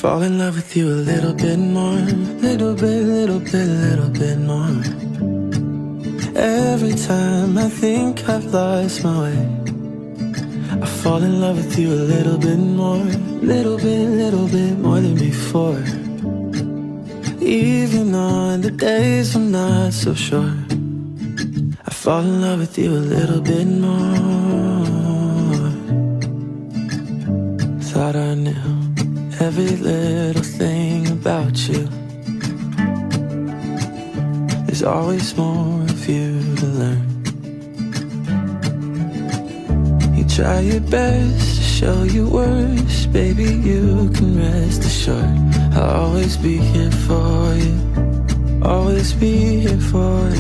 fall in love with you a little bit more. Little bit more. Every time I think I've lost my way, I fall in love with you a little bit more. Little bit more than before. Even on the days I'm not so sure, I fall in love with you a little bit more. Thought I knew every little thing about you. There's always more of you to learn. You try your best to show your worst, baby, you can rest assured I'll always be here for you. Always be here for you.